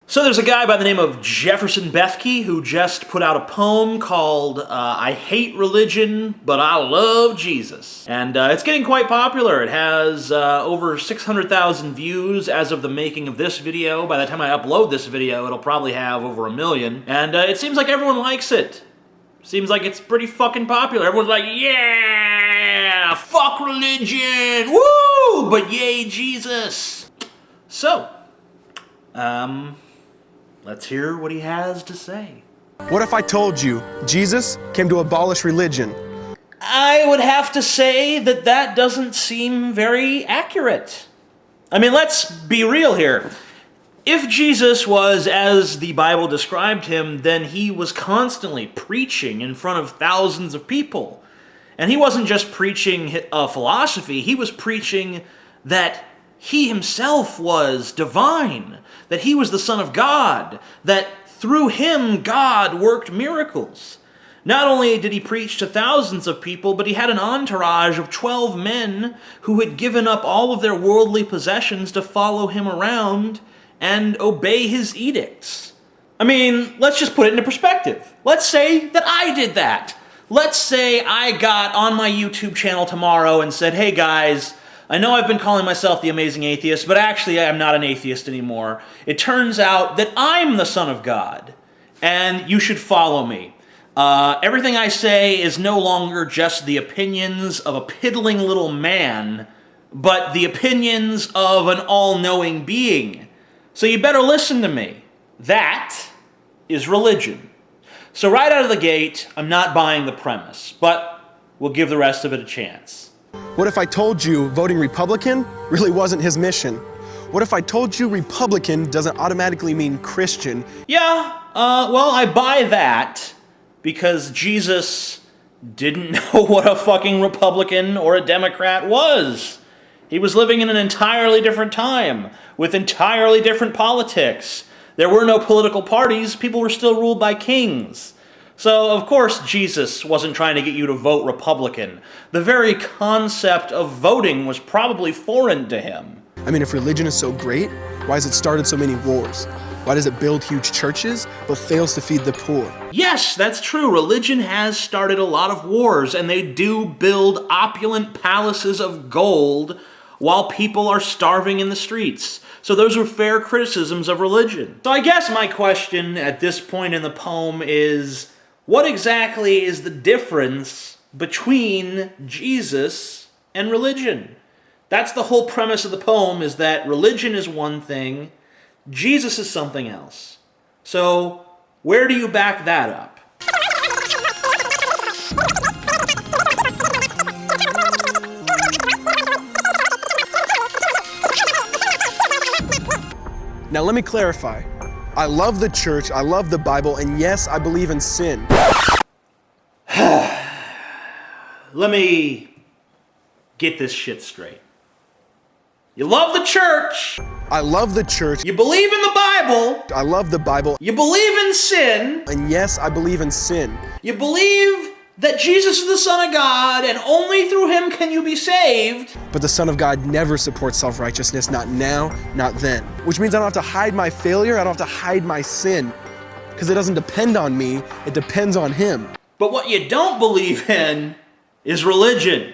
So there's a guy by the name of Jefferson Bethke who just put out a poem called I Hate Religion, But I Love Jesus. And it's getting quite popular. It has over 600,000 views as of the making of this video. By the time I upload this video, it'll probably have over 1 million. And it seems like everyone likes it. Seems like it's pretty fucking popular. Everyone's like, yeah, fuck religion, woo, but yay Jesus. So, let's hear what he has to say. What if I told you Jesus came to abolish religion? I would have to say that that doesn't seem very accurate. I mean, let's be real here. If Jesus was as the Bible described him, then he was constantly preaching in front of thousands of people. And he wasn't just preaching a philosophy, he was preaching that he himself was divine, that he was the Son of God, that through him God worked miracles. Not only did he preach to thousands of people, but he had an entourage of 12 men who had given up all of their worldly possessions to follow him around and obey his edicts. I mean, let's just put it into perspective. Let's say that I did that. Let's say I got on my YouTube channel tomorrow and said, hey guys, I know I've been calling myself the Amazing Atheist, but actually I'm not an atheist anymore. It turns out that I'm the Son of God, and you should follow me. Everything I say is no longer just the opinions of a piddling little man, but the opinions of an all-knowing being. So you better listen to me. That is religion. So right out of the gate, I'm not buying the premise, but we'll give the rest of it a chance. What if I told you voting Republican really wasn't his mission? What if I told you Republican doesn't automatically mean Christian? Yeah, well, I buy that because Jesus didn't know what a fucking Republican or a Democrat was. He was living in an entirely different time, with entirely different politics. There were no political parties, people were still ruled by kings. So, of course, Jesus wasn't trying to get you to vote Republican. The very concept of voting was probably foreign to him. I mean, if religion is so great, why has it started so many wars? Why does it build huge churches, but fails to feed the poor? Yes, that's true. Religion has started a lot of wars, and they do build opulent palaces of gold while people are starving in the streets. So those are fair criticisms of religion. So I guess my question at this point in the poem is, what exactly is the difference between Jesus and religion? That's the whole premise of the poem, is that religion is one thing, Jesus is something else. So where do you back that up? Now let me clarify. I love the church, I love the Bible, and yes, I believe in sin. Let me get this shit straight. You love the church. I love the church. You believe in the Bible. I love the Bible. You believe in sin. And yes, I believe in sin. You believe that Jesus is the Son of God, and only through him can you be saved. But the Son of God never supports self-righteousness, not now, not then. Which means I don't have to hide my failure, I don't have to hide my sin. Because it doesn't depend on me, it depends on him. But what you don't believe in is religion.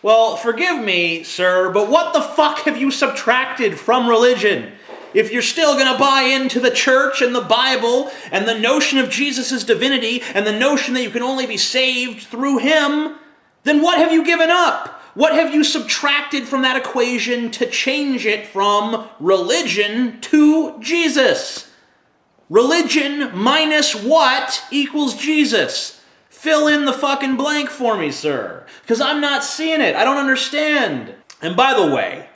Well, forgive me, sir, but what the fuck have you subtracted from religion? If you're still going to buy into the church and the Bible and the notion of Jesus' divinity and the notion that you can only be saved through him, then what have you given up? What have you subtracted from that equation to change it from religion to Jesus? Religion minus what equals Jesus? Fill in the fucking blank for me, sir, because I'm not seeing it. I don't understand. And by the way,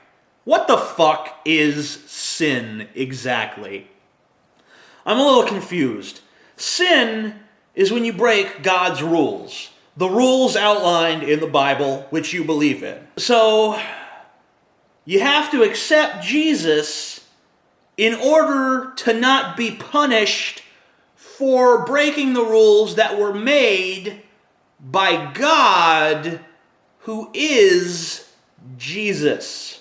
what the fuck is sin exactly? I'm a little confused. Sin is when you break God's rules. The rules outlined in the Bible, which you believe in. So, you have to accept Jesus in order to not be punished for breaking the rules that were made by God, who is Jesus.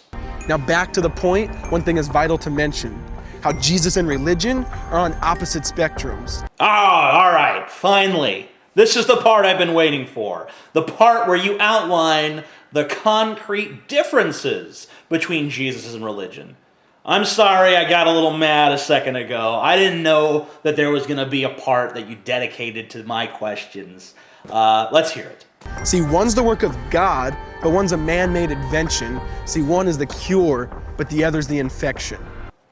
Now back to the point, one thing is vital to mention. how Jesus and religion are on opposite spectrums. Ah, all right, finally. This is the part I've been waiting for. The part where you outline the concrete differences between Jesus and religion. I'm sorry I got a little mad a second ago. I didn't know that there was going to be a part that you dedicated to my questions. Let's hear it. See, one's the work of God, but one's a man-made invention. See, one is the cure, but the other's the infection.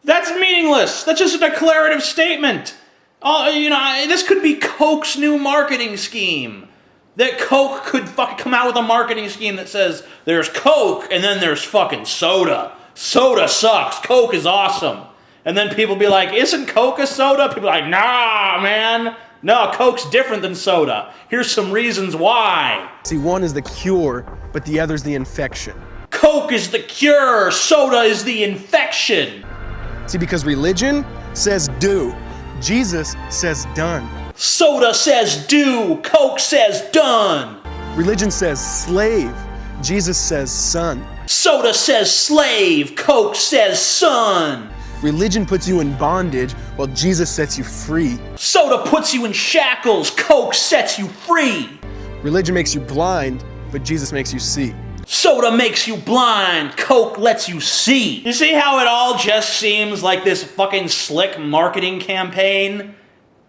That's meaningless. That's just a declarative statement. This could be Coke's new marketing scheme. That Coke could fucking come out with a marketing scheme that says there's Coke and then there's fucking soda. Soda sucks. Coke is awesome. And then people be like, isn't Coke a soda? People are like, nah, man. No, Coke's different than soda. Here's some reasons why. See, one is the cure, but the other's the infection. Coke is the cure. Soda is the infection. See, because religion says do. Jesus says done. Soda says do. Coke says done. Religion says slave. Jesus says son. Soda says slave. Coke says son. Religion puts you in bondage while Jesus sets you free. Soda puts you in shackles. Coke sets you free. Religion makes you blind, but Jesus makes you see. Soda makes you blind. Coke lets you see. You see how it all just seems like this fucking slick marketing campaign?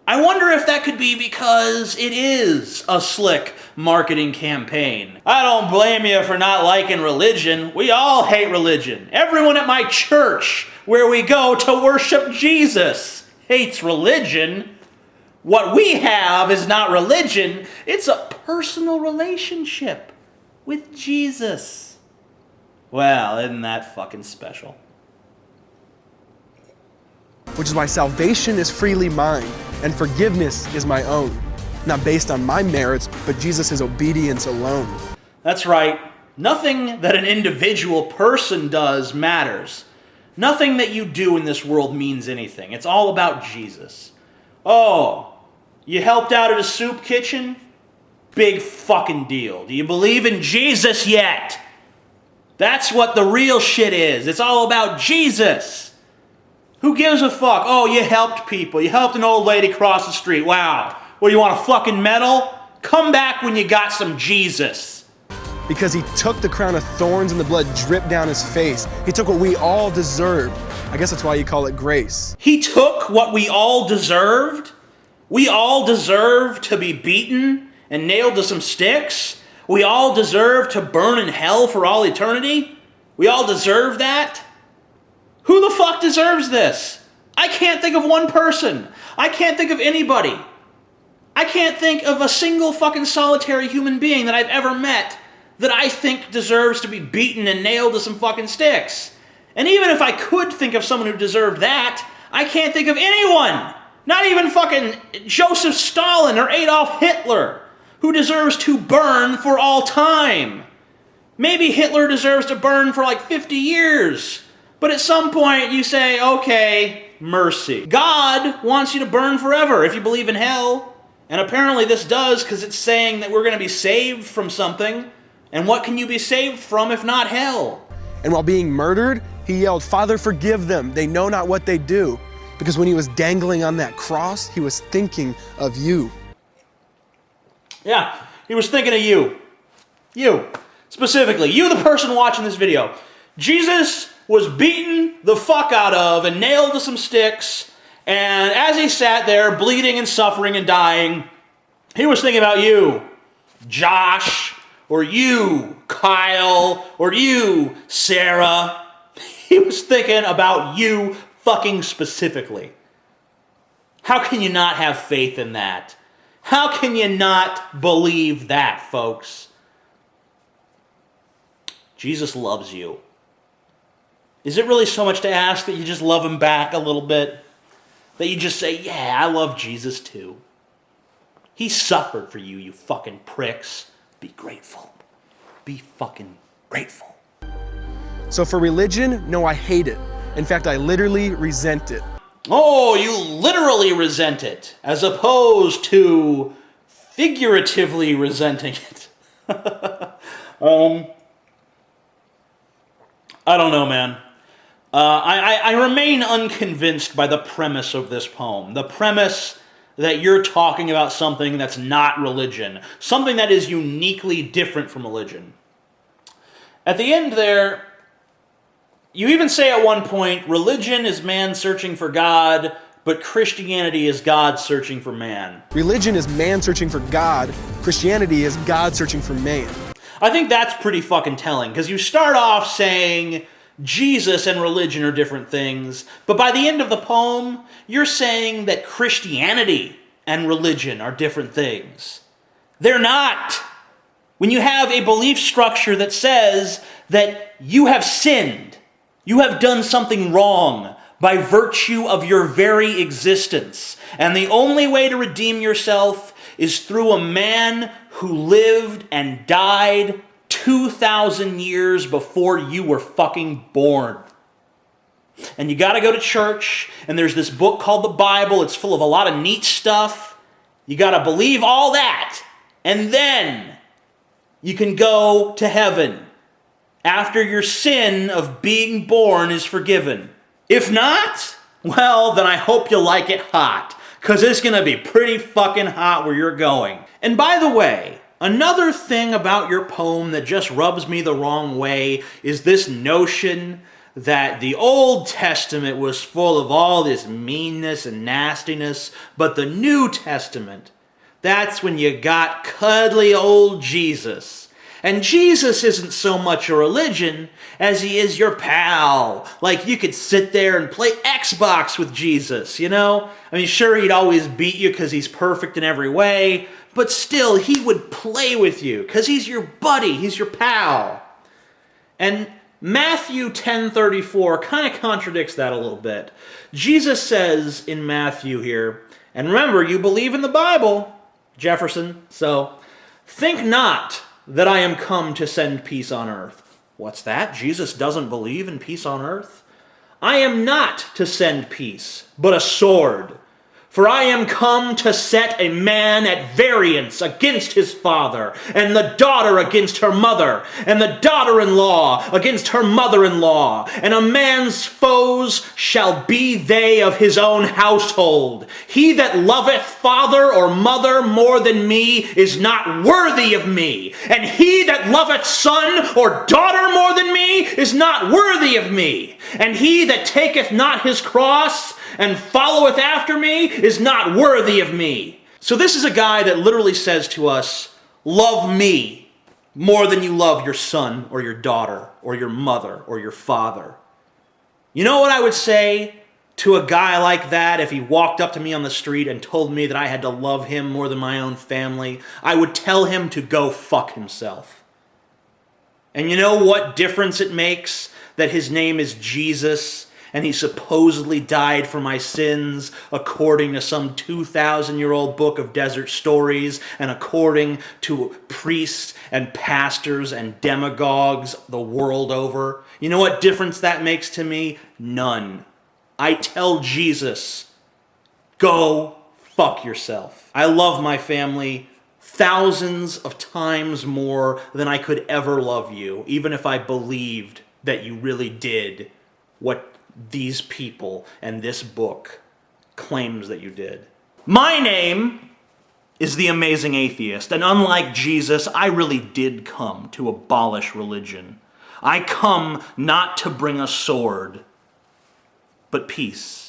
I wonder if that could be because it is a slick marketing campaign. I don't blame you for not liking religion. We all hate religion. Everyone at my church, where we go to worship Jesus, hates religion. What we have is not religion, it's a personal relationship with Jesus. Well, isn't that fucking special? Which is why salvation is freely mine and forgiveness is my own. Not based on my merits, but Jesus' obedience alone. That's right. Nothing that an individual person does matters. Nothing that you do in this world means anything. It's all about Jesus. Oh, you helped out at a soup kitchen? Big fucking deal. Do you believe in Jesus yet? That's what the real shit is. It's all about Jesus. Who gives a fuck? Oh, you helped people. You helped an old lady cross the street. Wow. What, do you want a fucking medal? Come back when you got some Jesus. Because he took the crown of thorns and the blood dripped down his face. He took what we all deserved. I guess that's why you call it grace. He took what we all deserved? We all deserve to be beaten and nailed to some sticks? We all deserve to burn in hell for all eternity? We all deserve that? Who the fuck deserves this? I can't think of one person. I can't think of anybody. I can't think of a single fucking solitary human being that I've ever met that I think deserves to be beaten and nailed to some fucking sticks. And even if I could think of someone who deserved that, I can't think of anyone. Not even fucking Joseph Stalin or Adolf Hitler, who deserves to burn for all time. Maybe Hitler deserves to burn for like 50 years. But at some point you say, okay, mercy. God wants you to burn forever if you believe in hell. And apparently this does, because it's saying that we're going to be saved from something. And what can you be saved from if not hell? And while being murdered, he yelled, "Father, forgive them. They know not what they do." Because when he was dangling on that cross, he was thinking of you. Yeah, he was thinking of you. You. Specifically, you the person watching this video. Jesus was beaten the fuck out of and nailed to some sticks, and as he sat there bleeding and suffering and dying, he was thinking about you, Josh, or you, Kyle, or you, Sarah. He was thinking about you fucking specifically. How can you not have faith in that? How can you not believe that, folks? Jesus loves you. Is it really so much to ask that you just love him back a little bit? That you just say, yeah, I love Jesus too. He suffered for you, you fucking pricks. Be grateful. Be fucking grateful. So for religion, no, I hate it. In fact, I literally resent it. Oh, you literally resent it, as opposed to figuratively resenting it. I don't know, man. I remain unconvinced by the premise of this poem. The premise that you're talking about something that's not religion, something that is uniquely different from religion. At the end there, you even say at one point, religion is man searching for God, but Christianity is God searching for man. Religion is man searching for God. Christianity is God searching for man. I think that's pretty fucking telling, because you start off saying Jesus and religion are different things, but by the end of the poem, you're saying that Christianity and religion are different things. They're not. When you have a belief structure that says that you have sinned, you have done something wrong by virtue of your very existence, and the only way to redeem yourself is through a man who lived and died 2,000 years before you were fucking born. And you gotta go to church, and there's this book called the Bible. It's full of a lot of neat stuff. You gotta believe all that, and then you can go to heaven after your sin of being born is forgiven. If not, well, then I hope you like it hot, because it's gonna be pretty fucking hot where you're going. And by the way, another thing about your poem that just rubs me the wrong way is this notion that the Old Testament was full of all this meanness and nastiness, but the New Testament, that's when you got cuddly old Jesus. And Jesus isn't so much a religion as he is your pal. Like, you could sit there and play Xbox with Jesus, you know? I mean, sure, he'd always beat you because he's perfect in every way, but still, he would play with you because he's your buddy, he's your pal. And Matthew 10:34 kind of contradicts that a little bit. Jesus says in Matthew here, and remember, you believe in the Bible, Jefferson, so think not that I am come to send peace on earth. What's that? Jesus doesn't believe in peace on earth? I am not to send peace, but a sword. For I am come to set a man at variance against his father, and the daughter against her mother, and the daughter-in-law against her mother-in-law, and a man's foes shall be they of his own household. He that loveth father or mother more than me is not worthy of me, and he that loveth son or daughter more than me is not worthy of me, and he that taketh not his cross and followeth after me is not worthy of me. So this is a guy that literally says to us, love me more than you love your son or your daughter or your mother or your father. You know what I would say to a guy like that if he walked up to me on the street and told me that I had to love him more than my own family? I would tell him to go fuck himself. And you know what difference it makes that his name is Jesus and he supposedly died for my sins according to some 2,000-year-old book of desert stories and according to priests and pastors and demagogues the world over? You know what difference that makes to me? None. I tell Jesus, go fuck yourself. I love my family thousands of times more than I could ever love you, even if I believed that you really did what these people and this book claims that you did. My name is the Amazing Atheist, and unlike Jesus, I really did come to abolish religion. I come not to bring a sword, but peace.